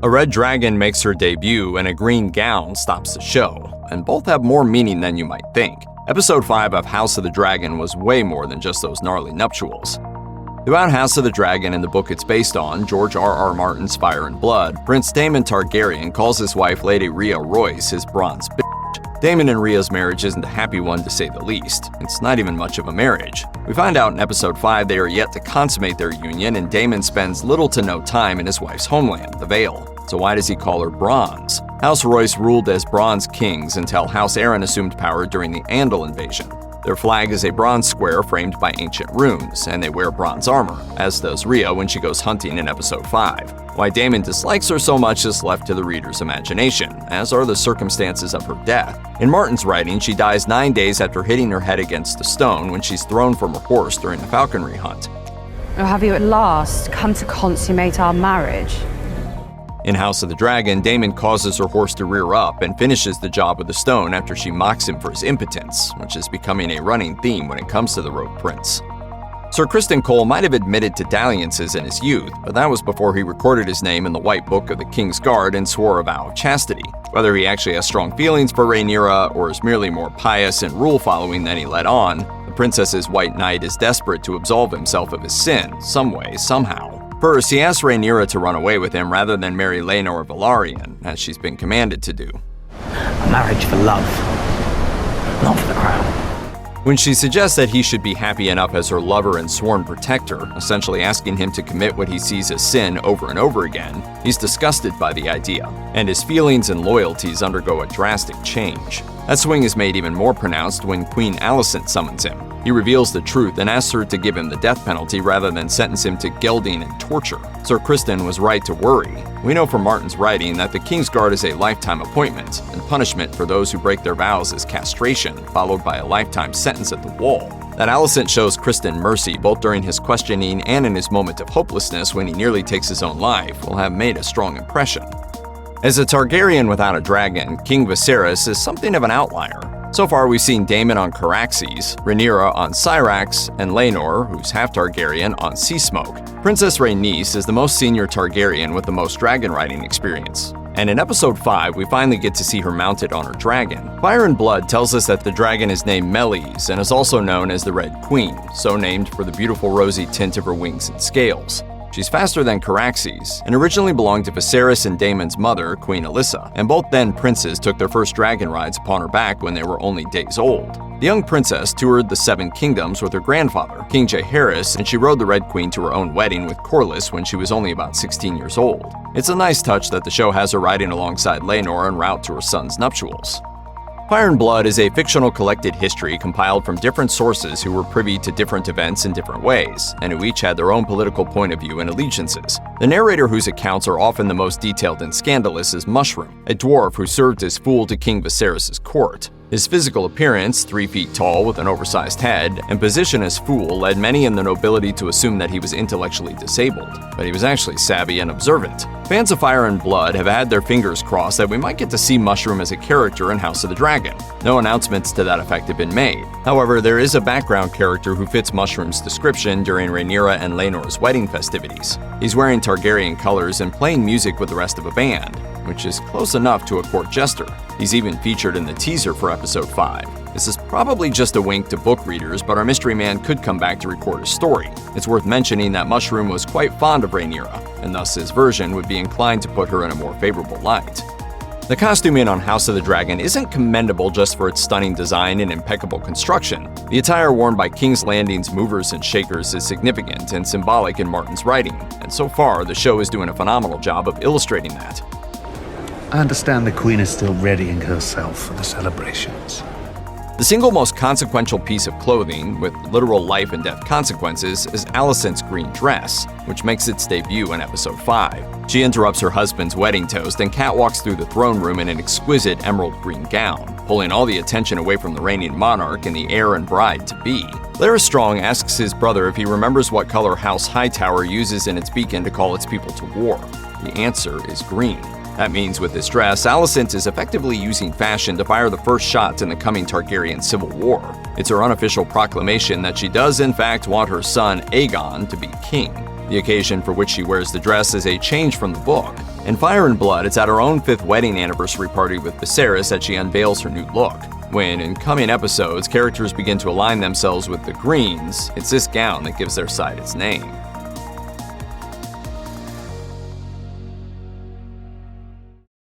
A red dragon makes her debut and a green gown stops the show, and both have more meaning than you might think. Episode 5 of House of the Dragon was way more than just those gnarly nuptials. Throughout House of the Dragon and the book it's based on, George R.R. Martin's Fire and Blood, Prince Daemon Targaryen calls his wife Lady Rhea Royce his bronze bitch. Daemon and Rhea's marriage isn't a happy one to say the least. It's not even much of a marriage. We find out in episode 5 they are yet to consummate their union, and Daemon spends little to no time in his wife's homeland, the Vale. So why does he call her Bronze? House Royce ruled as Bronze Kings until House Aaron assumed power during the Andal invasion. Their flag is a bronze square framed by ancient runes, and they wear bronze armor, as does Rhea when she goes hunting in episode 5. Why Daemon dislikes her so much is left to the reader's imagination, as are the circumstances of her death. In Martin's writing, she dies 9 days after hitting her head against a stone when she's thrown from her horse during a falconry hunt. Or have you at last come to consummate our marriage? In House of the Dragon, Daemon causes her horse to rear up and finishes the job with a stone after she mocks him for his impotence, which is becoming a running theme when it comes to the Rogue Prince. Sir Criston Cole might have admitted to dalliances in his youth, but that was before he recorded his name in the White Book of the King's Guard and swore a vow of chastity. Whether he actually has strong feelings for Rhaenyra or is merely more pious and rule-following than he let on, the princess's White Knight is desperate to absolve himself of his sin, some way, somehow. First, he asks Rhaenyra to run away with him rather than marry Laenor Velaryon, as she's been commanded to do. A marriage for love, not for the crown. When she suggests that he should be happy enough as her lover and sworn protector, essentially asking him to commit what he sees as sin over and over again, he's disgusted by the idea, and his feelings and loyalties undergo a drastic change. That swing is made even more pronounced when Queen Alicent summons him. He reveals the truth and asks her to give him the death penalty rather than sentence him to gelding and torture. Sir Criston was right to worry. We know from Martin's writing that the King's Guard is a lifetime appointment, and punishment for those who break their vows is castration, followed by a lifetime sentence at the wall. That Alicent shows Criston mercy both during his questioning and in his moment of hopelessness when he nearly takes his own life will have made a strong impression. As a Targaryen without a dragon, King Viserys is something of an outlier. So far, we've seen Daemon on Caraxes, Rhaenyra on Syrax, and Laenor, who's half Targaryen, on Seasmoke. Princess Rhaenys is the most senior Targaryen with the most dragon riding experience. And in episode 5, we finally get to see her mounted on her dragon. Fire and Blood tells us that the dragon is named Meleys and is also known as the Red Queen, so named for the beautiful rosy tint of her wings and scales. She's faster than Caraxes, and originally belonged to Viserys and Daemon's mother, Queen Alyssa, and both then princes took their first dragon rides upon her back when they were only days old. The young princess toured the Seven Kingdoms with her grandfather, King Jaehaerys, and she rode the Red Queen to her own wedding with Corlys when she was only about 16 years old. It's a nice touch that the show has her riding alongside Laenor en route to her son's nuptials. Fire and Blood is a fictional collected history compiled from different sources who were privy to different events in different ways, and who each had their own political point of view and allegiances. The narrator whose accounts are often the most detailed and scandalous is Mushroom, a dwarf who served as fool to King Viserys' court. His physical appearance, 3 feet tall with an oversized head, and position as fool led many in the nobility to assume that he was intellectually disabled, but he was actually savvy and observant. Fans of Fire and Blood have had their fingers crossed that we might get to see Mushroom as a character in House of the Dragon. No announcements to that effect have been made. However, there is a background character who fits Mushroom's description during Rhaenyra and Laenor's wedding festivities. He's wearing Targaryen colors and playing music with the rest of a band, which is close enough to a court jester. He's even featured in the teaser for episode 5. This is probably just a wink to book readers, but our mystery man could come back to record his story. It's worth mentioning that Mushroom was quite fond of Rhaenyra, and thus his version would be inclined to put her in a more favorable light. The costuming on House of the Dragon isn't commendable just for its stunning design and impeccable construction. The attire worn by King's Landing's movers and shakers is significant and symbolic in Martin's writing, and so far the show is doing a phenomenal job of illustrating that. I understand the Queen is still readying herself for the celebrations. The single most consequential piece of clothing, with literal life and death consequences, is Alicent's green dress, which makes its debut in episode 5. She interrupts her husband's wedding toast and catwalks through the throne room in an exquisite emerald green gown, pulling all the attention away from the reigning monarch and the heir and bride-to-be. Larys Strong asks his brother if he remembers what color House Hightower uses in its beacon to call its people to war. The answer is green. That means with this dress, Alicent is effectively using fashion to fire the first shots in the coming Targaryen civil war. It's her unofficial proclamation that she does in fact want her son, Aegon, to be king. The occasion for which she wears the dress is a change from the book. In Fire and Blood, it's at her own 5th wedding anniversary party with Viserys that she unveils her new look. When, in coming episodes, characters begin to align themselves with the Greens, it's this gown that gives their side its name.